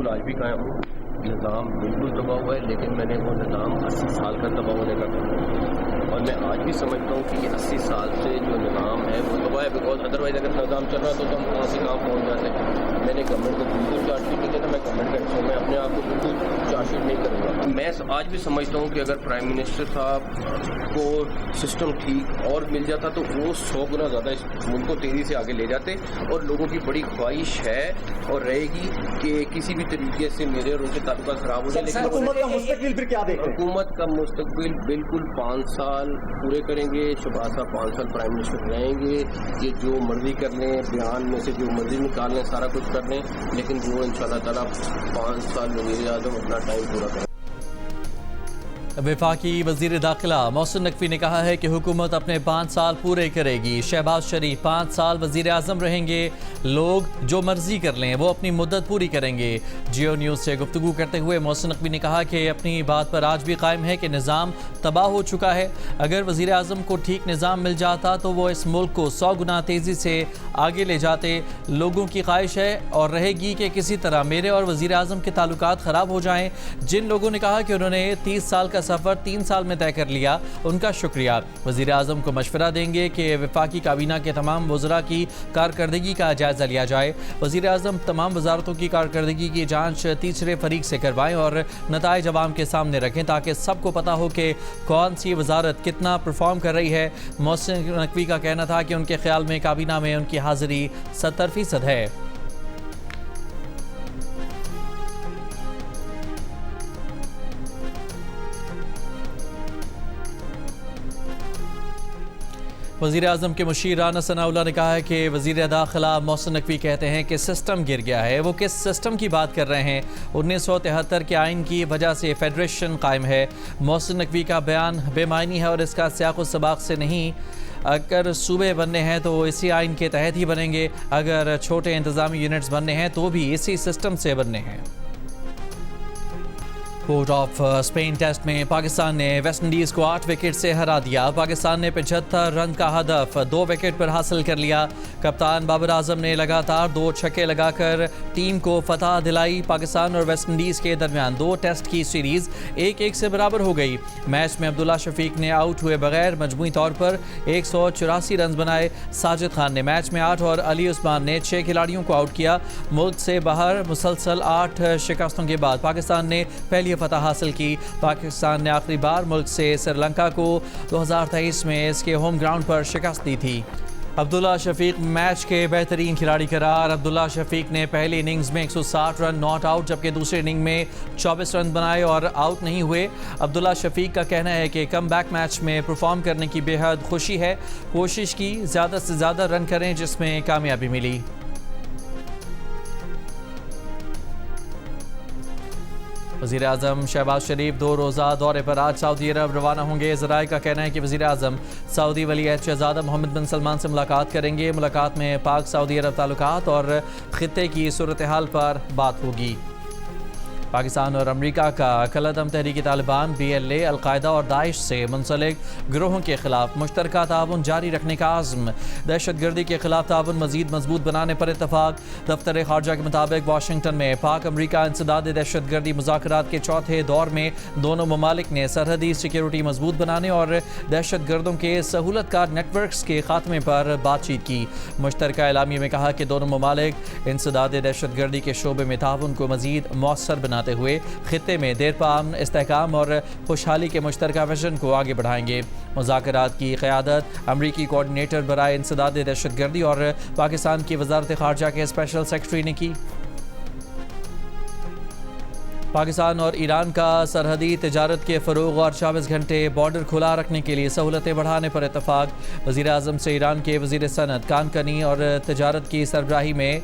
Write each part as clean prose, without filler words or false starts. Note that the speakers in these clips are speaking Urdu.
بالکل آج بھی قائم ہوں. نظام بالکل تباہ ہوا ہے، لیکن میں نے وہ نظام 80 سال کا تباہ ہونے کا کہا، اور میں آج بھی سمجھتا ہوں کہ یہ 80 سال سے جو نظام ہے وہ تباہ ہے. بیکاز ادروائز اگر نظام چل رہا تو ہم کہاں سے کہاں پہنچ جاتے. میں نے گورنمنٹ کو بالکل چارج شیٹ نہیں دیتا، میں گورنمنٹ کا حصہ، میں اپنے آپ کو بالکل چارج شیٹ نہیں کروں گا. میں آج بھی سمجھتا ہوں کہ اگر پرائم منسٹر صاحب کو سسٹم ٹھیک اور مل جاتا تو وہ 100 گنا زیادہ اس ملک کو تیزی سے آگے لے جاتے. اور لوگوں کی بڑی خواہش ہے اور رہے گی کہ کسی بھی طریقے سے میرے اور ان کے تعلقات خراب ہو جائے. لیکن حکومت کا مستقبل پھر کیا دیکھتے ہیں؟ حکومت کا مستقبل بالکل 5 سال پورے کریں گے. شہباز صاحب 5 سال پرائم منسٹر رہیں گے. یہ جو مرضی کر لیں، بیان میں سے جو مرضی نکال لیں، سارا کچھ کر لیں، لیکن وہ ان شاء اللہ تعالیٰ 5 سال وزیر اعظم اپنا ٹائم پورا کریں. وفاقی وزیر داخلہ محسن نقوی نے کہا ہے کہ حکومت اپنے 5 سال پورے کرے گی. شہباز شریف 5 سال وزیر اعظم رہیں گے. لوگ جو مرضی کر لیں، وہ اپنی مدت پوری کریں گے. جیو نیوز سے گفتگو کرتے ہوئے محسن نقوی نے کہا کہ اپنی بات پر آج بھی قائم ہے کہ نظام تباہ ہو چکا ہے. اگر وزیر اعظم کو ٹھیک نظام مل جاتا تو وہ اس ملک کو 100 گنا تیزی سے آگے لے جاتے. لوگوں کی خواہش ہے اور رہے گی کہ کسی طرح میرے اور وزیر اعظم کے تعلقات خراب ہو جائیں. جن لوگوں نے کہا کہ انہوں نے 30 سال کا سفر 3 سال میں طے کر لیا، ان کا شکریہ. وزیر اعظم کو مشورہ دیں گے کہ وفاقی کابینہ کے تمام وزراء کی کارکردگی کا جائزہ لیا جائے. وزیر اعظم تمام وزارتوں کی کارکردگی کی جانچ تیسرے فریق سے کروائیں اور نتائج عوام کے سامنے رکھیں تاکہ سب کو پتہ ہو کہ کون سی وزارت کتنا پرفارم کر رہی ہے. محسن نقوی کا کہنا تھا کہ ان کے خیال میں کابینہ میں ان کی حاضری 70% ہے. وزیر اعظم کے مشیر رانا ثناءاللہ نے کہا ہے کہ وزیر داخلہ محسن نقوی کہتے ہیں کہ سسٹم گر گیا ہے. وہ کس سسٹم کی بات کر رہے ہیں؟ 1973 کے آئین کی وجہ سے فیڈریشن قائم ہے. محسن نقوی کا بیان بے معنی ہے اور اس کا سیاق و سباق سے نہیں. اگر صوبے بننے ہیں تو اسی آئین کے تحت ہی بنیں گے. اگر چھوٹے انتظامی یونٹس بننے ہیں تو بھی اسی سسٹم سے بننے ہیں. پورٹ آف اسپین ٹیسٹ میں پاکستان نے ویسٹ انڈیز کو 8 وکٹ سے ہرا دیا. پاکستان نے 75 رن کا ہدف 2 وکٹ پر حاصل کر لیا. کپتان بابر اعظم نے لگاتار 2 چھکے لگا کر ٹیم کو فتح دلائی. پاکستان اور ویسٹ انڈیز کے درمیان 2 ٹیسٹ کی سیریز 1-1 سے برابر ہو گئی. میچ میں عبداللہ شفیق نے آؤٹ ہوئے بغیر مجموعی طور پر 184 رنز بنائے. ساجد خان نے میچ میں 8 اور علی عثمان نے 6 کھلاڑیوں کو آؤٹ کیا. ملک سے باہر مسلسل 8 شکستوں کے بعد پاکستان نے پہلی فتح حاصل کی. پاکستان نے آخری بار ملک سے سری لنکا کو 2023 میں اس کے ہوم گراؤنڈ پر شکست دی تھی. عبداللہ شفیق میچ کے بہترین کھلاڑی قرار. عبداللہ شفیق نے پہلی اننگز میں 160 رن ناٹ آؤٹ جبکہ دوسری اننگ میں 24 رن بنائے اور آؤٹ نہیں ہوئے. عبداللہ شفیق کا کہنا ہے کہ کم بیک میچ میں پرفارم کرنے کی بے حد خوشی ہے. کوشش کی زیادہ سے زیادہ رن کریں جس میں کامیابی ملی. وزیر اعظم شہباز شریف 2 روزہ دورے پر آج سعودی عرب روانہ ہوں گے. ذرائع کا کہنا ہے کہ وزیر اعظم سعودی ولی عہد شہزادہ محمد بن سلمان سے ملاقات کریں گے. ملاقات میں پاک سعودی عرب تعلقات اور خطے کی صورتحال پر بات ہوگی. پاکستان اور امریکہ کا کالعدم تحریک طالبان BLA القاعدہ اور داعش سے منسلک گروہوں کے خلاف مشترکہ تعاون جاری رکھنے کا عزم. دہشت گردی کے خلاف تعاون مزید مضبوط بنانے پر اتفاق. دفتر خارجہ کے مطابق واشنگٹن میں پاک امریکہ انسداد دہشت گردی مذاکرات کے چوتھے دور میں دونوں ممالک نے سرحدی سیکیورٹی مضبوط بنانے اور دہشت گردوں کے سہولت کار نیٹ ورکس کے خاتمے پر بات چیت کی. مشترکہ اعلامیے میں کہا کہ دونوں ممالک انسداد دہشت گردی کے شعبے میں تعاون کو مزید مؤثر بناتے ہوئے خطے میں دیرپا امن، استحکام اور خوشحالی کے مشترکہ ویژن کو آگے بڑھائیں گے. مذاکرات کی قیادت امریکی کوارڈینیٹر برائے انسداد دہشت گردی اور پاکستان کی وزارت خارجہ کے اسپیشل سیکرٹری نے کی. پاکستان اور ایران کا سرحدی تجارت کے فروغ اور 24 گھنٹے بارڈر کھلا رکھنے کے لیے سہولتیں بڑھانے پر اتفاق. وزیر اعظم سے ایران کے وزیر صنعت کانکنی اور تجارت کی سربراہی میں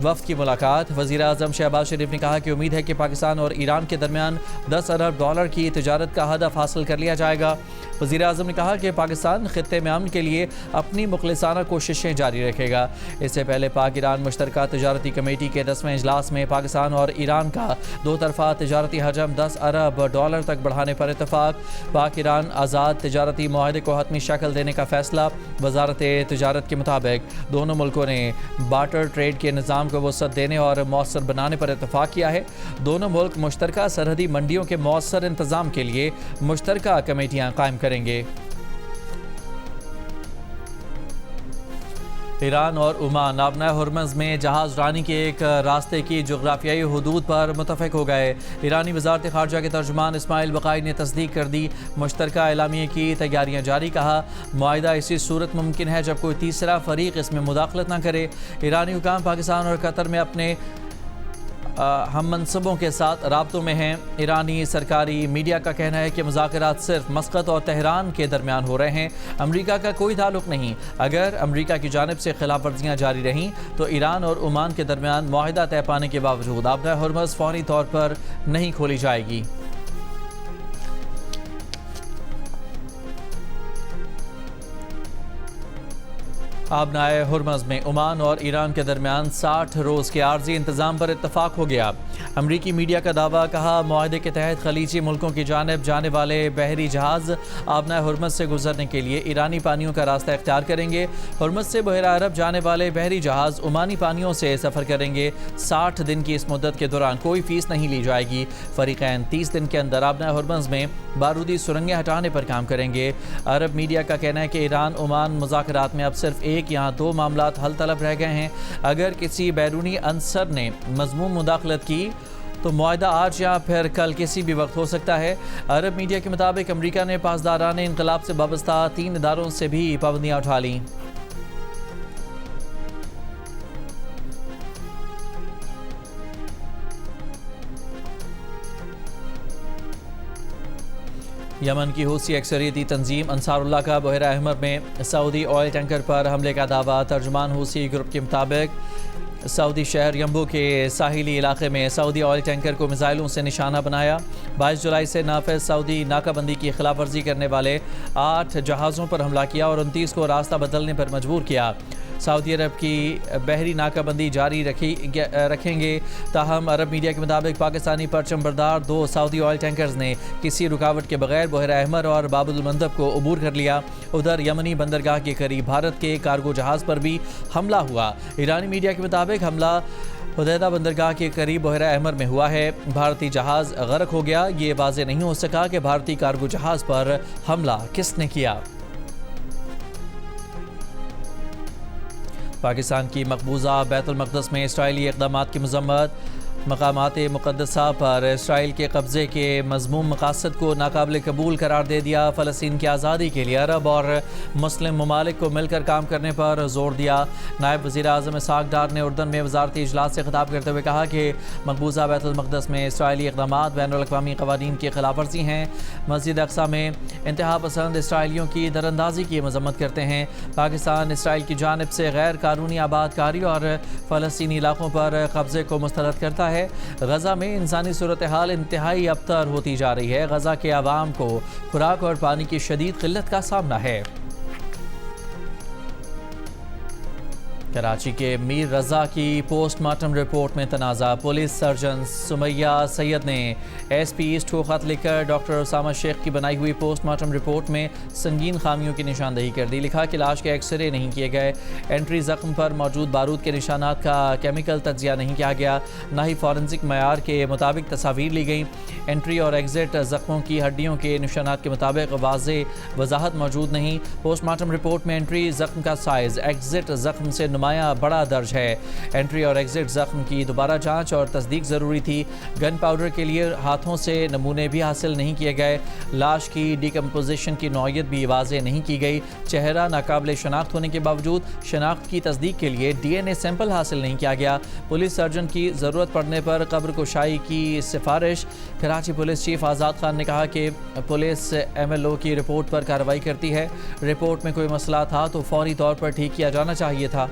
وفد کی ملاقات. وزیر اعظم شہباز شریف نے کہا کہ امید ہے کہ پاکستان اور ایران کے درمیان $10 ارب کی تجارت کا ہدف حاصل کر لیا جائے گا. وزیر اعظم نے کہا کہ پاکستان خطے میں امن کے لیے اپنی مخلصانہ کوششیں جاری رکھے گا۔ اس سے پہلے پاک ایران مشترکہ تجارتی کمیٹی کے 10ویں اجلاس میں پاکستان اور ایران کا دو طرفہ تجارتی حجم $10 ارب تک بڑھانے پر اتفاق۔ پاک ایران آزاد تجارتی معاہدے کو حتمی شکل دینے کا فیصلہ۔ وزارت تجارت کے مطابق دونوں ملکوں نے بارٹر ٹریڈ کے نظام کو وسعت دینے اور مؤثر بنانے پر اتفاق کیا ہے۔ دونوں ملک مشترکہ سرحدی منڈیوں کے مؤثر انتظام کے لیے مشترکہ کمیٹیاں قائم کریں گے۔ ایران اور عمان آبنائے ہرمز میں جہاز رانی کے ایک راستے کی جغرافیائی حدود پر متفق ہو گئے۔ ایرانی وزارت خارجہ کے ترجمان اسماعیل بقائی نے تصدیق کر دی۔ مشترکہ اعلامیے کی تیاریاں جاری۔ کہا معاہدہ اسی صورت ممکن ہے جب کوئی تیسرا فریق اس میں مداخلت نہ کرے۔ ایرانی حکام پاکستان اور قطر میں اپنے ہم منصبوں کے ساتھ رابطوں میں ہیں۔ ایرانی سرکاری میڈیا کا کہنا ہے کہ مذاکرات صرف مسقط اور تہران کے درمیان ہو رہے ہیں، امریکہ کا کوئی تعلق نہیں۔ اگر امریکہ کی جانب سے خلاف ورزیاں جاری رہیں تو ایران اور عمان کے درمیان معاہدہ طے پانے کے باوجود آبنائے ہرمز فوری طور پر نہیں کھولی جائے گی۔ آبنائے ہرمز میں عمان اور ایران کے درمیان 60 روز کے عارضی انتظام پر اتفاق ہو گیا۔ امریکی میڈیا کا دعویٰ، کہا معاہدے کے تحت خلیجی ملکوں کی جانب جانے والے بحری جہاز آبنائے ہرمز سے گزرنے کے لیے ایرانی پانیوں کا راستہ اختیار کریں گے۔ ہرمز سے بحیرہ عرب جانے والے بحری جہاز عمانی پانیوں سے سفر کریں گے۔ 60 دن کی اس مدت کے دوران کوئی فیس نہیں لی جائے گی۔ فریقین 30 دن کے اندر آبنائے ہرمز میں بارودی سرنگیں ہٹانے پر کام کریں گے۔ عرب میڈیا کا کہنا ہے کہ ایران عمان مذاکرات میں اب صرف ایک یا دو معاملات حل طلب رہ گئے ہیں۔ اگر کسی بیرونی عنصر نے مذموم مداخلت کی تو معاہدہ آج یا پھر کل کسی بھی وقت ہو سکتا ہے۔ عرب میڈیا کے مطابق امریکہ نے پاسداران انقلاب سے وابستہ 3 اداروں سے بھی پابندیاں اٹھا لیں۔ یمن کی حوثی اکثریتی تنظیم انصار اللہ کا بحیرہ احمر میں سعودی آئل ٹینکر پر حملے کا دعویٰ۔ ترجمان حوثی گروپ کے مطابق سعودی شہر یمبو کے ساحلی علاقے میں سعودی آئل ٹینکر کو میزائلوں سے نشانہ بنایا۔ 22 جولائی سے نافذ سعودی ناکہ بندی کی خلاف ورزی کرنے والے 8 جہازوں پر حملہ کیا اور 29 کو راستہ بدلنے پر مجبور کیا۔ سعودی عرب کی بحری ناکہ بندی جاری رکھیں گے، تاہم عرب میڈیا کے مطابق پاکستانی پرچم بردار 2 سعودی آئل ٹینکرز نے کسی رکاوٹ کے بغیر بحیرہ احمر اور باب المندب کو عبور کر لیا۔ ادھر یمنی بندرگاہ کے قریب بھارت کے کارگو جہاز پر بھی حملہ ہوا۔ ایرانی میڈیا کے مطابق حملہ حدیدہ بندرگاہ کے قریب بحیرہ احمر میں ہوا ہے۔ بھارتی جہاز غرق ہو گیا۔ یہ واضح نہیں ہو سکا کہ بھارتی کارگو جہاز پر حملہ کس نے کیا۔ پاکستان کی مقبوضہ بیت المقدس میں اسرائیلی اقدامات کی مذمت۔ مقامات مقدسہ پر اسرائیل کے قبضے کے مذموم مقاصد کو ناقابل قبول قرار دے دیا۔ فلسطین کی آزادی کے لیے عرب اور مسلم ممالک کو مل کر کام کرنے پر زور دیا۔ نائب وزیر اعظم اسحاق ڈار نے اردن میں وزارتی اجلاس سے خطاب کرتے ہوئے کہا کہ مقبوضہ بیت المقدس میں اسرائیلی اقدامات بین الاقوامی قوانین کی خلاف ورزی ہیں۔ مسجد اقصیٰ میں انتہا پسند اسرائیلیوں کی دراندازی کی مذمت کرتے ہیں۔ پاکستان اسرائیل کی جانب سے غیر قانونی آباد کاری اور فلسطینی علاقوں پر قبضے کو مسترد کرتا ہے۔ غزہ میں انسانی صورتحال انتہائی ابتر ہوتی جا رہی ہے۔ غزہ کے عوام کو خوراک اور پانی کی شدید قلت کا سامنا ہے۔ کراچی کے میر رضا کی پوسٹ مارٹم رپورٹ میں تنازع۔ پولیس سرجن سمیہ سید نے ایس پی ایسٹ کو خط لکھ کر ڈاکٹر اسامہ شیخ کی بنائی ہوئی پوسٹ مارٹم رپورٹ میں سنگین خامیوں کی نشاندہی کر دی۔ لکھا کہ لاش کے ایکس رے نہیں کیے گئے، انٹری زخم پر موجود بارود کے نشانات کا کیمیکل تجزیہ نہیں کیا گیا، نہ ہی فورنزک معیار کے مطابق تصاویر لی گئیں۔ انٹری اور ایگزٹ زخموں کی ہڈیوں کے نشانات کے مطابق واضح وضاحت موجود نہیں۔ پوسٹ مارٹم رپورٹ میں انٹری زخم کا سائز ایگزٹ زخم سے بڑا درج ہے۔ انٹری اور ایگزٹ زخم کی دوبارہ جانچ اور تصدیق ضروری تھی۔ گن پاؤڈر کے لیے ہاتھوں سے نمونے بھی حاصل نہیں کیے گئے۔ لاش کی ڈیکمپوزیشن کی نوعیت بھی واضح نہیں کی گئی۔ چہرہ ناقابل شناخت ہونے کے باوجود شناخت کی تصدیق کے لیے ڈی این اے سیمپل حاصل نہیں کیا گیا۔ پولیس سرجن کی ضرورت پڑنے پر قبر کشائی کی سفارش۔ کراچی پولیس چیف آزاد خان نے کہا کہ پولیس ایم ایل او کی رپورٹ پر کارروائی کرتی ہے۔ رپورٹ میں کوئی مسئلہ تھا تو فوری طور پر ٹھیک کیا جانا چاہیے تھا۔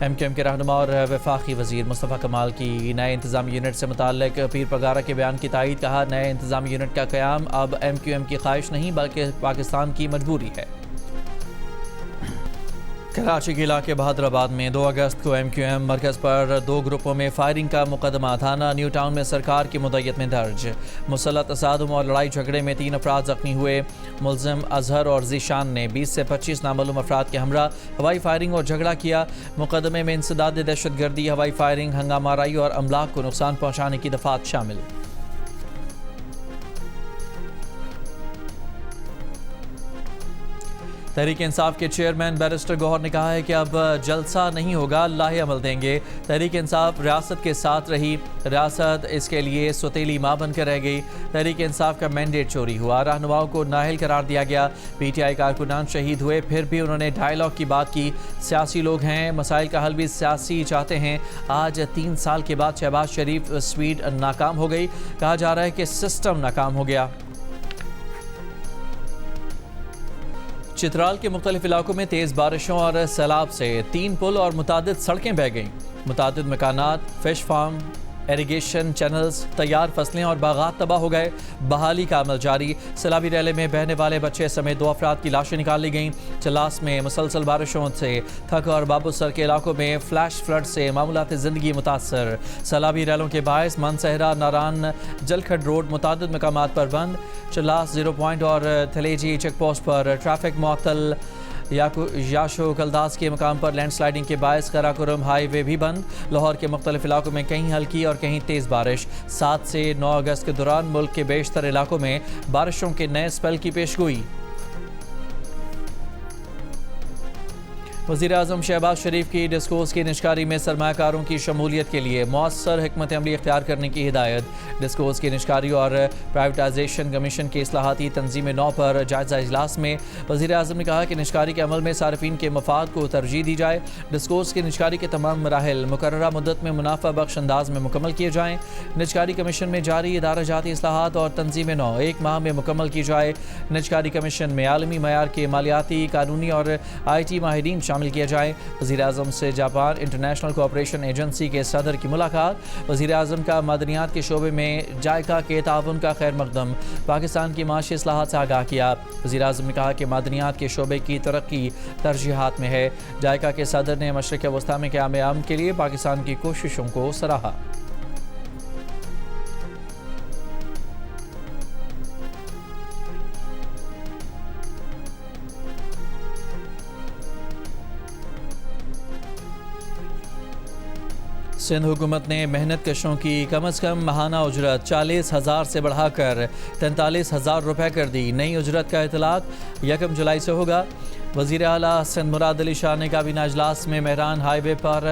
MQM کے رہنما اور وفاقی وزیر مصطفیٰ کمال کی نئے انتظامی یونٹ سے متعلق پیر پگارا کے بیان کی تائید. کہا نئے انتظامی یونٹ کا قیام اب MQM کی خواہش نہیں بلکہ پاکستان کی مجبوری ہے. کراچی کے علاقے بہادر آباد میں 2 اگست کو MQM مرکز پر 2 گروپوں میں فائرنگ کا مقدمہ تھانہ نیو ٹاؤن میں سرکار کی مدعیت میں درج. مسلح تصادم اور لڑائی جھگڑے میں 3 افراد زخمی ہوئے. ملزم اظہر اور ذیشان نے 20 سے 25 نامعلوم افراد کے ہمراہ ہوائی فائرنگ اور جھگڑا کیا. مقدمے میں انسداد دہشت گردی، ہوائی فائرنگ، ہنگامہ آرائی اور املاک کو نقصان پہنچانے کی دفعات شامل. تحریک انصاف کے چیئرمین بیرسٹر گوہر نے کہا ہے کہ اب جلسہ نہیں ہوگا، لاہے عمل دیں گے. تحریک انصاف ریاست کے ساتھ رہی، ریاست اس کے لیے سوتیلی ماں بن کر رہ گئی. تحریک انصاف کا مینڈیٹ چوری ہوا، رہنماؤں کو نااہل قرار دیا گیا. PTI کارکنان شہید ہوئے، پھر بھی انہوں نے ڈائیلاگ کی بات کی. سیاسی لوگ ہیں، مسائل کا حل بھی سیاسی چاہتے ہیں. آج 3 سال کے بعد شہباز شریف سویڈ ناکام ہو گئی. کہا جا رہا ہے کہ سسٹم ناکام ہو گیا. چترال کے مختلف علاقوں میں تیز بارشوں اور سیلاب سے 3 پل اور متعدد سڑکیں بہہ گئیں. متعدد مکانات، فش فارم، ایریگیشن چینلز، تیار فصلیں اور باغات تباہ ہو گئے. بحالی کا عمل جاری. سیلابی ریلے میں بہنے والے بچے سمیت 2 افراد کی لاشیں نکال لی گئیں. چلاس میں مسلسل بارشوں سے تھک اور بابو سر کے علاقوں میں فلیش فلڈ سے معمولات زندگی متاثر. سیلابی ریلوں کے باعث مانسہرہ، ناران، جلکھڈ روڈ متعدد مقامات پر بند. چلاس 0 پوائنٹ اور تھلیجی چیک پوسٹ پر ٹریفک معطل. یاشو کلداس کے مقام پر لینڈ سلائیڈنگ کے باعث قراقرم ہائی وے بھی بند. لاہور کے مختلف علاقوں میں کہیں ہلکی اور کہیں تیز بارش. 7 سے 9 اگست کے دوران ملک کے بیشتر علاقوں میں بارشوں کے نئے سپیل کی پیشگوئی. وزیراعظم شہباز شریف کی ڈسکورس کی نشکاری میں سرمایہ کاروں کی شمولیت کے لیے مؤثر حکمت عملی اختیار کرنے کی ہدایت. ڈسکورس کی نشکاری اور پرائیویٹائزیشن کمیشن کے اصلاحاتی تنظیم 9 پر جائزہ اجلاس میں وزیراعظم نے کہا کہ نشکاری کے عمل میں صارفین کے مفاد کو ترجیح دی جائے. ڈسکورس کی نشکاری کے تمام مراحل مقررہ مدت میں منافع بخش انداز میں مکمل کیے جائیں. نجکاری کمیشن میں جاری ادارہ جاتی اصلاحات اور تنظیم 9 1 ماہ میں مکمل کی جائے. نجکاری کمیشن میں عالمی معیار کے مالیاتی، قانونی اور IT ماہرین شامل کیا جائے. وزیراعظم سے جاپان انٹرنیشنل کوآپریشن ایجنسی کے صدر کی ملاقات. وزیراعظم کا معدنیات کے شعبے میں جائکا کے تعاون کا خیر مقدم. پاکستان کی معاشی اصلاحات سے آگاہ کیا. وزیراعظم نے کہا کہ معدنیات کے شعبے کی ترقی ترجیحات میں ہے. جائکا کے صدر نے مشرق وسطیٰ میں قیام امن کے لیے پاکستان کی کوششوں کو سراہا. سندھ حکومت نے محنت کشوں کی کم از کم ماہانہ اجرت 40,000 سے بڑھا کر 43,000 روپے کر دی. نئی اجرت کا اطلاق 1 جولائی سے ہوگا. وزیر اعلیٰ سندھ مراد علی شاہ نے کابینہ اجلاس میں مہران ہائی وے پر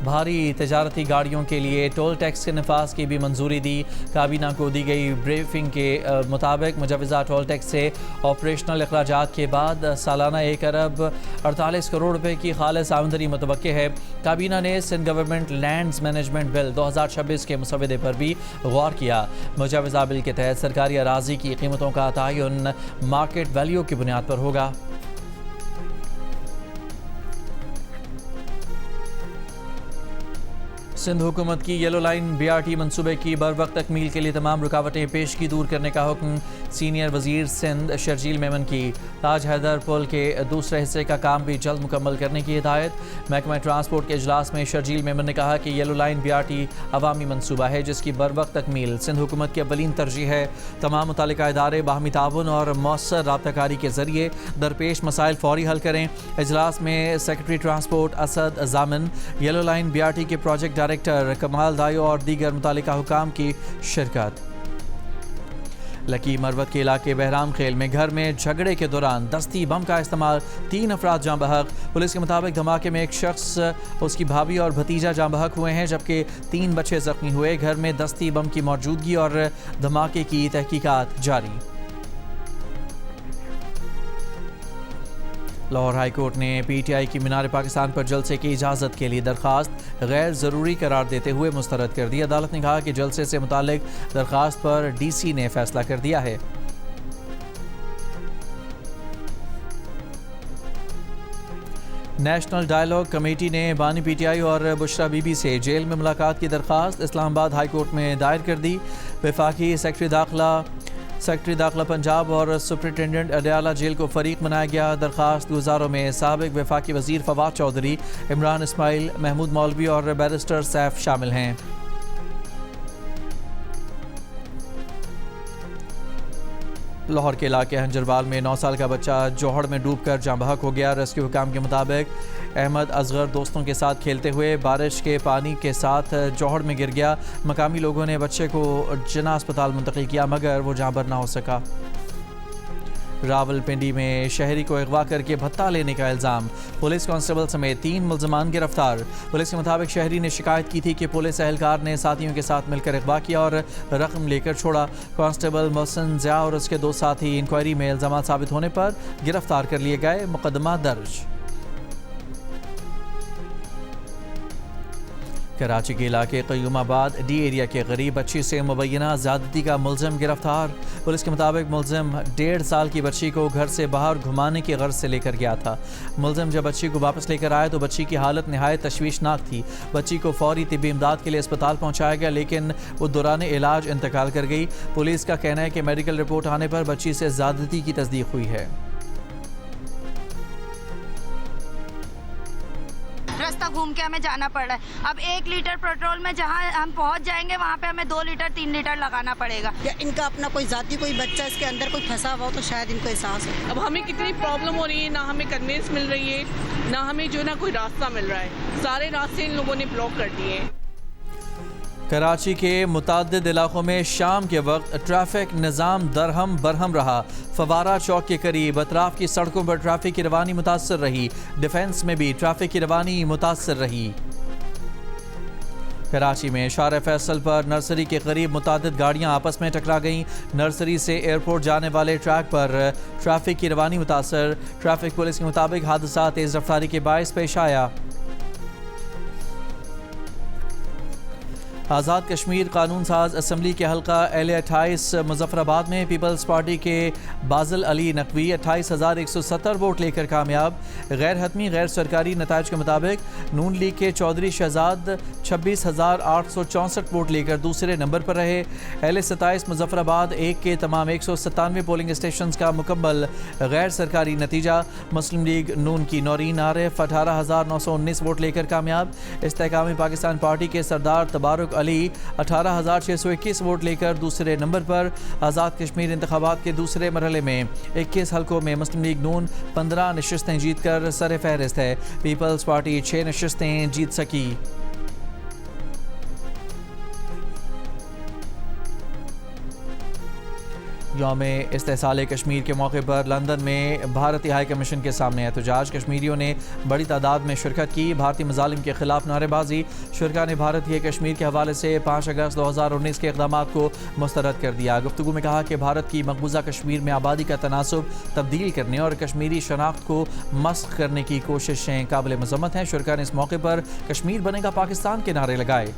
بھاری تجارتی گاڑیوں کے لیے ٹول ٹیکس کے نفاذ کی بھی منظوری دی. کابینہ کو دی گئی بریفنگ کے مطابق مجوزہ ٹول ٹیکس سے آپریشنل اخراجات کے بعد سالانہ 1 ارب 48 کروڑ روپے کی خالص آمدنی متوقع ہے. کابینہ نے سندھ گورنمنٹ لینڈز مینجمنٹ بل 2026 کے مسودے پر بھی غور کیا. مجوزہ بل کے تحت سرکاری اراضی کی قیمتوں کا تعین مارکیٹ ویلیو کی بنیاد پر ہوگا. سندھ حکومت کی یلو لائن BRT منصوبے کی بروقت تکمیل کے لیے تمام رکاوٹیں پیشگی دور کرنے کا حکم سینئر وزیر سندھ شرجیل میمن کی. تاج حیدر پل کے دوسرے حصے کا کام بھی جلد مکمل کرنے کی ہدایت. محکمہ ٹرانسپورٹ کے اجلاس میں شرجیل میمن نے کہا کہ یلو لائن BRT عوامی منصوبہ ہے جس کی بروقت تکمیل سندھ حکومت کی اولین ترجیح ہے. تمام متعلقہ ادارے باہمی تعاون اور مؤثر رابطہ کاری کے ذریعے درپیش مسائل فوری حل کریں. اجلاس میں سیکرٹری ٹرانسپورٹ اسد ضامن، یلو لائن BRT کے پروجیکٹ ڈائریکٹر کمال دایو اور دیگر متعلقہ حکام کی شرکت. لکی مروت کے علاقے بہرام خیل میں گھر میں جھگڑے کے دوران دستی بم کا استعمال، 3 افراد جاں بحق. پولیس کے مطابق دھماکے میں ایک شخص، اس کی بھابھی اور بھتیجا جاں بحق ہوئے ہیں جبکہ 3 بچے زخمی ہوئے. گھر میں دستی بم کی موجودگی اور دھماکے کی تحقیقات جاری. لاہور ہائی کورٹ نے PTI کی مینار پاکستان پر جلسے کی اجازت کے لیے درخواست غیر ضروری قرار دیتے ہوئے مسترد کر دی. عدالت نے کہا کہ جلسے سے متعلق درخواست پر DC نے فیصلہ کر دیا ہے. نیشنل ڈائیلاگ کمیٹی نے بانی پی ٹی آئی اور بشرا بی بی سے جیل میں ملاقات کی درخواست اسلام آباد ہائی کورٹ میں دائر کر دی. وفاقی سیکرٹری داخلہ پنجاب اور سپرنٹینڈنٹ اڈیالہ جیل کو فریق بنایا گیا. درخواست گزاروں میں سابق وفاقی وزیر فواد چودھری، عمران اسماعیل، محمود مولوی اور بیرسٹر سیف شامل ہیں. لاہور کے علاقے ہنجروال میں 9 سال کا بچہ جوہڑ میں ڈوب کر جاں بحق ہو گیا. ریسکیو حکام کے مطابق احمد اصغر دوستوں کے ساتھ کھیلتے ہوئے بارش کے پانی کے ساتھ جوہڑ میں گر گیا. مقامی لوگوں نے بچے کو جناح اسپتال منتقل کیا مگر وہ جاں بحق نہ ہو سکا. راول پنڈی میں شہری کو اغوا کر کے بھتہ لینے کا الزام، پولیس کانسٹیبل سمیت 3 ملزمان گرفتار. پولیس کے مطابق شہری نے شکایت کی تھی کہ پولیس اہلکار نے ساتھیوں کے ساتھ مل کر اغوا کیا اور رقم لے کر چھوڑا. کانسٹیبل محسن ضیاء اور اس کے 2 ساتھی انکوائری میں الزامات ثابت ہونے پر گرفتار کر لیے گئے. مقدمہ درج. کراچی کے علاقے قیوم آباد ڈی ایریا کے قریب بچی سے مبینہ زیادتی کا ملزم گرفتار. پولیس کے مطابق ملزم 1.5 سال کی بچی کو گھر سے باہر گھمانے کی غرض سے لے کر گیا تھا. ملزم جب بچی کو واپس لے کر آیا تو بچی کی حالت نہایت تشویشناک تھی. بچی کو فوری طبی امداد کے لیے اسپتال پہنچایا گیا لیکن وہ دوران علاج انتقال کر گئی. پولیس کا کہنا ہے کہ میڈیکل رپورٹ آنے پر بچی سے زیادتی کی تصدیق ہوئی ہے. راستہ گھوم کے ہمیں جانا پڑ رہا ہے. اب 1 لیٹر پیٹرول میں جہاں ہم پہنچ جائیں گے وہاں پہ ہمیں 2 لیٹر 3 لیٹر لگانا پڑے گا. یا ان کا اپنا کوئی ذاتی کوئی بچہ اس کے اندر کوئی پھنسا ہوا ہو تو شاید ان کو احساس ہو. اب ہمیں کتنی پرابلم ہو رہی ہے، نہ ہمیں کنوینس مل رہی ہے، نہ ہمیں جو ہے نا کوئی راستہ مل رہا ہے. سارے راستے ان لوگوں نے بلاک کر دیے ہیں. کراچی کے متعدد علاقوں میں شام کے وقت ٹریفک نظام درہم برہم رہا. فوارہ چوک کے قریب اطراف کی سڑکوں پر ٹریفک کی روانی متاثر رہی. ڈیفنس میں بھی ٹریفک کی روانی متاثر رہی. کراچی میں شارع فیصل پر نرسری کے قریب متعدد گاڑیاں آپس میں ٹکرا گئیں. نرسری سے ایئرپورٹ جانے والے ٹریک پر ٹریفک کی روانی متاثر. ٹریفک پولیس کے مطابق حادثہ تیز رفتاری کے باعث پیش آیا. آزاد کشمیر قانون ساز اسمبلی کے حلقہ اہل 28 مظفر آباد میں پیپلز پارٹی کے بازل علی نقوی 28,170 ووٹ لے کر کامیاب. غیر حتمی غیر سرکاری نتائج کے مطابق نون لیگ کے چودھری شہزاد 26,864 ووٹ لے کر دوسرے نمبر پر رہے. اہل 27 مظفر آباد 1 کے تمام 197 پولنگ اسٹیشنز کا مکمل غیر سرکاری نتیجہ. مسلم لیگ نون کی نورین عارف 18,919 ووٹ لے کر کامیاب. استحکامی پاکستان پارٹی کے سردار تبارک علی 18,621 ووٹ لے کر دوسرے نمبر پر. آزاد کشمیر انتخابات کے دوسرے مرحلے میں 21 حلقوں میں مسلم لیگ نون 15 نشستیں جیت کر سر فہرست ہے. پیپلز پارٹی 6 نشستیں جیت سکی. یوم استحصال کشمیر کے موقع پر لندن میں بھارتی ہائی کمیشن کے سامنے احتجاج. کشمیریوں نے بڑی تعداد میں شرکت کی. بھارتی مظالم کے خلاف نعرے بازی. شرکاء نے بھارتی کشمیر کے حوالے سے 5 اگست 2019 کے اقدامات کو مسترد کر دیا. گفتگو میں کہا کہ بھارت کی مقبوضہ کشمیر میں آبادی کا تناسب تبدیل کرنے اور کشمیری شناخت کو مسخ کرنے کی کوششیں قابل مذمت ہیں. شرکاء نے اس موقع پر کشمیر بنے گا پاکستان کے نعرے لگائے.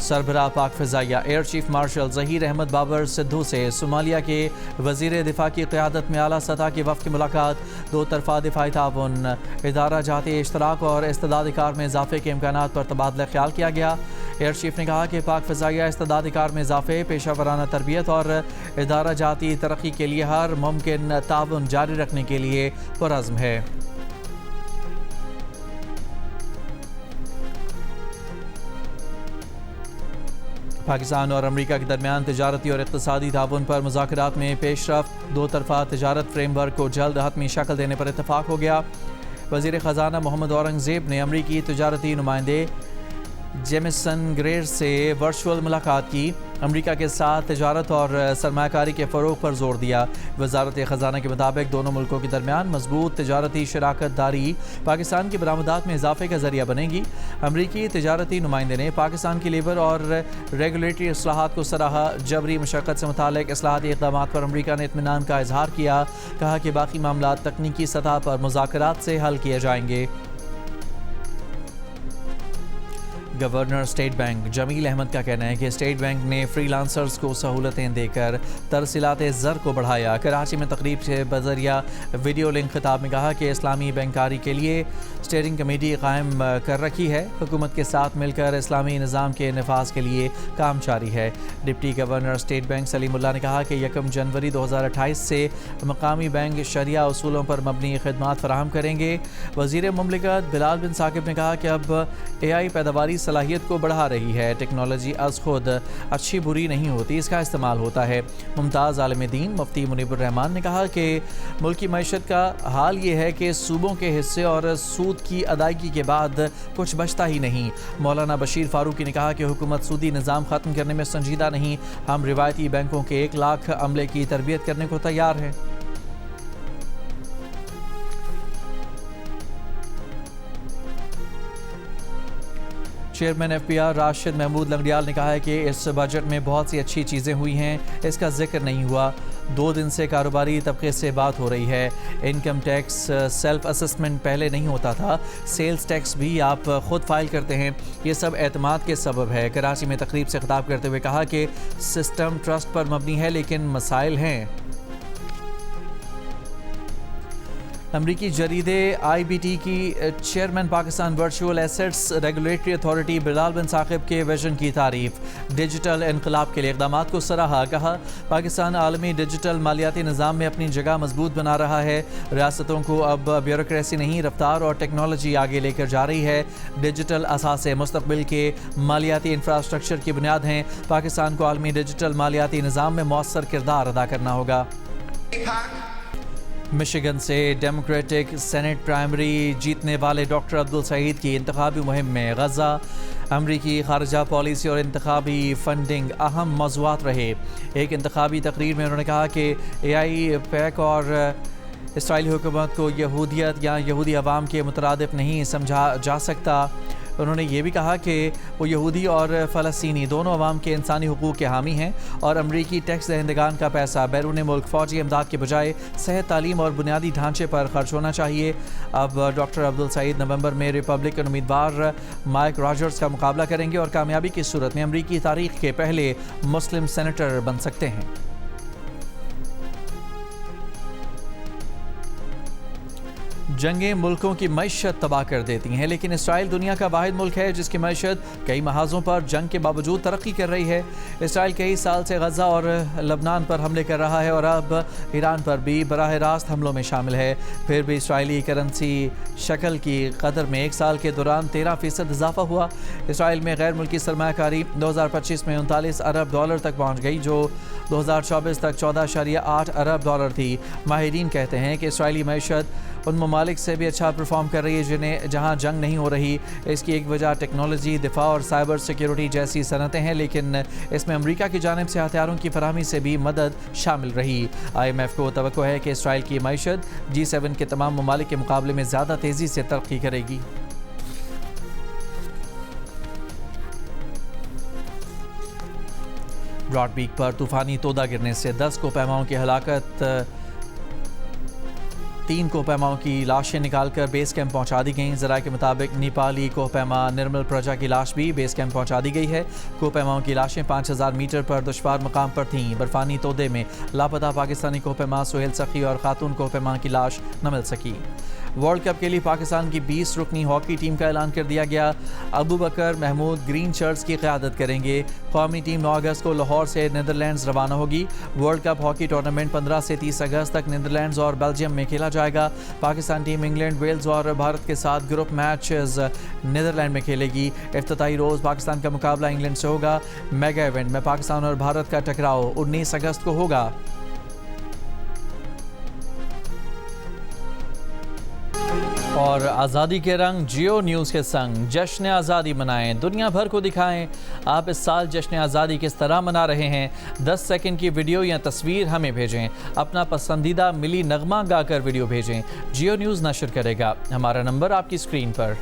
سربراہ پاک فضائیہ air chief marshal Zaheer Ahmed Babar Sidhu سے صومالیہ کے وزیر دفاع کی قیادت میں اعلیٰ سطح کی وفد کی ملاقات. 2 طرفہ دفاعی تعاون، ادارہ جاتی اشتراک اور استعداد کار میں اضافے کے امکانات پر تبادلہ خیال کیا گیا. ایئر چیف نے کہا کہ پاک فضائیہ استعداد کار میں اضافے، پیشہ ورانہ تربیت اور ادارہ جاتی ترقی کے لیے ہر ممکن تعاون جاری رکھنے کے لیے پرعزم ہے. پاکستان اور امریکہ کے درمیان تجارتی اور اقتصادی تعاون پر مذاکرات میں پیش رفت. 2 طرفہ تجارت فریم ورک کو جلد حتمی شکل دینے پر اتفاق ہو گیا. وزیر خزانہ محمد اورنگزیب نے امریکی تجارتی نمائندے جیمسن گریر سے ورچوئل ملاقات کی. امریکہ کے ساتھ تجارت اور سرمایہ کاری کے فروغ پر زور دیا. وزارت خزانہ کے مطابق دونوں ملکوں کے درمیان مضبوط تجارتی شراکت داری پاکستان کی برآمدات میں اضافے کا ذریعہ بنے گی. امریکی تجارتی نمائندے نے پاکستان کی لیبر اور ریگولیٹری اصلاحات کو سراہا. جبری مشقت سے متعلق اصلاحاتی اقدامات پر امریکہ نے اطمینان کا اظہار کیا. کہا کہ باقی معاملات تکنیکی سطح پر مذاکرات سے حل کیے جائیں گے. گورنر اسٹیٹ بینک جمیل احمد کا کہنا ہے کہ اسٹیٹ بینک نے فری لانسرز کو سہولتیں دے کر ترسیلات زر کو بڑھایا۔ کراچی میں تقریب سے بذریعہ ویڈیو لنک خطاب میں کہا کہ اسلامی بینکاری کے لیے اسٹیئرنگ کمیٹی قائم کر رکھی ہے، حکومت کے ساتھ مل کر اسلامی نظام کے نفاذ کے لیے کام جاری ہے۔ ڈپٹی گورنر اسٹیٹ بینک سلیم اللہ نے کہا کہ 1 جنوری 2028 سے مقامی بینک شرعیہ اصولوں پر مبنی خدمات فراہم کریں گے۔ وزیر مملکت بلال بن ثاقب نے کہا کہ اب AI پیداواری صلاحیت کو بڑھا رہی ہے، ٹیکنالوجی از خود اچھی بری نہیں ہوتی، اس کا استعمال ہوتا ہے۔ ممتاز عالم دین مفتی منیب الرحمان نے کہا کہ ملکی معیشت کا حال یہ ہے کہ صوبوں کے حصے اور سود کی ادائیگی کے بعد کچھ بچتا ہی نہیں۔ مولانا بشیر فاروقی نے کہا کہ حکومت سودی نظام ختم کرنے میں سنجیدہ نہیں، ہم روایتی بینکوں کے 1 لاکھ عملے کی تربیت کرنے کو تیار ہیں۔ چیئرمین FPR راشد محمود لنگڑیال نے کہا ہے کہ اس بجٹ میں بہت سی اچھی چیزیں ہوئی ہیں، اس کا ذکر نہیں ہوا۔ 2 دن سے کاروباری طبقے سے بات ہو رہی ہے۔ انکم ٹیکس سیلف اسسمنٹ پہلے نہیں ہوتا تھا، سیلز ٹیکس بھی آپ خود فائل کرتے ہیں، یہ سب اعتماد کے سبب ہے۔ کراچی میں تقریب سے خطاب کرتے ہوئے کہا کہ سسٹم ٹرسٹ پر مبنی ہے لیکن مسائل ہیں۔ امریکی جریدے IBT کی chairman Pakistan virtual assets regulatory authority Bilal bin Saqib کے ویژن کی تعریف، ڈیجیٹل انقلاب کے لیے اقدامات کو سراہا، کہا پاکستان عالمی ڈیجیٹل مالیاتی نظام میں اپنی جگہ مضبوط بنا رہا ہے، ریاستوں کو اب بیوروکریسی نہیں رفتار اور ٹیکنالوجی آگے لے کر جا رہی ہے۔ ڈیجیٹل اثاثے مستقبل کے مالیاتی انفراسٹرکچر کی بنیاد ہیں، پاکستان کو عالمی ڈیجیٹل مالیاتی نظام میں مؤثر کردار ادا کرنا ہوگا۔ مشیگن سے ڈیموکریٹک سینٹ پرائمری جیتنے والے ڈاکٹر عبدالسعید کی انتخابی مہم میں غزہ، امریکی خارجہ پالیسی اور انتخابی فنڈنگ اہم موضوعات رہے۔ ایک انتخابی تقریر میں انہوں نے کہا کہ AI پیک اور اسرائیلی حکومت کو یہودیت یا یہودی عوام کے مترادف نہیں سمجھا جا سکتا۔ انہوں نے یہ بھی کہا کہ وہ یہودی اور فلسطینی دونوں عوام کے انسانی حقوق کے حامی ہیں اور امریکی ٹیکس دہندگان کا پیسہ بیرون ملک فوجی امداد کے بجائے صحت، تعلیم اور بنیادی ڈھانچے پر خرچ ہونا چاہیے۔ اب ڈاکٹر عبدالسعید نومبر میں ریپبلکن امیدوار مائک راجرز کا مقابلہ کریں گے اور کامیابی کی صورت میں امریکی تاریخ کے پہلے مسلم سینیٹر بن سکتے ہیں۔ جنگیں ملکوں کی معیشت تباہ کر دیتی ہیں، لیکن اسرائیل دنیا کا واحد ملک ہے جس کی معیشت کئی محاذوں پر جنگ کے باوجود ترقی کر رہی ہے۔ اسرائیل کئی سال سے غزہ اور لبنان پر حملے کر رہا ہے اور اب ایران پر بھی براہ راست حملوں میں شامل ہے، پھر بھی اسرائیلی کرنسی شکل کی قدر میں 1 سال کے دوران 13% اضافہ ہوا۔ اسرائیل میں غیر ملکی سرمایہ کاری 2025 میں $39 ارب تک پہنچ گئی، جو 2024 تک $14.8 ارب تھی۔ ماہرین کہتے ہیں کہ اسرائیلی معیشت ان ممالک سے بھی اچھا پرفارم کر رہی ہے جہاں جنگ نہیں ہو رہی۔ اس کی ایک وجہ ٹیکنالوجی، دفاع اور سائبر سیکیورٹی جیسی صنعتیں ہیں، لیکن اس میں امریکہ کی جانب سے ہتھیاروں کی فراہمی سے بھی مدد شامل رہی۔ IMF کو توقع ہے کہ اسرائیل کی معیشت G7 کے تمام ممالک کے مقابلے میں زیادہ تیزی سے ترقی کرے گی۔ براڈ بیک پر طوفانی تودا گرنے سے 10 کوہ کی ہلاکت، 3 کوہ کی لاشیں نکال کر بیس کیمپ پہنچا دی گئیں۔ ذرائع کے مطابق نیپالی کوہ نرمل پرجا کی لاش بھی بیس کیمپ پہنچا دی گئی ہے۔ کوہ کی لاشیں 5000 میٹر پر دشوار مقام پر تھیں۔ برفانی تودے میں لاپتہ پاکستانی کوہ سہیل سخی اور خاتون کوہ کی لاش نہ مل سکی۔ ورلڈ کپ کے لیے پاکستان کی 20 رکنی ہاکی ٹیم کا اعلان کر دیا گیا۔ ابو بکر محمود گرین شرٹس کی قیادت کریں گے۔ قومی ٹیم 9 اگست کو لاہور سے نیدرلینڈز روانہ ہوگی۔ ورلڈ کپ ہاکی ٹورنامنٹ 15 سے 30 اگست تک نیدرلینڈز اور بیلجیم میں کھیلا جائے گا۔ پاکستان ٹیم انگلینڈ، ویلز اور بھارت کے ساتھ گروپ میچز نیدرلینڈ میں کھیلے گی۔ افتتاحی روز پاکستان کا مقابلہ انگلینڈ سے ہوگا۔ میگا ایونٹ میں پاکستان اور بھارت کا ٹکراؤ 19 اگست کو ہوگا۔ اور آزادی کے رنگ جیو نیوز کے سنگ جشن آزادی منائیں، دنیا بھر کو دکھائیں آپ اس سال جشن آزادی کس طرح منا رہے ہیں۔ 10 سیکنڈ کی ویڈیو یا تصویر ہمیں بھیجیں، اپنا پسندیدہ ملی نغمہ گا کر ویڈیو بھیجیں، جیو نیوز نشر کرے گا۔ ہمارا نمبر آپ کی اسکرین پر۔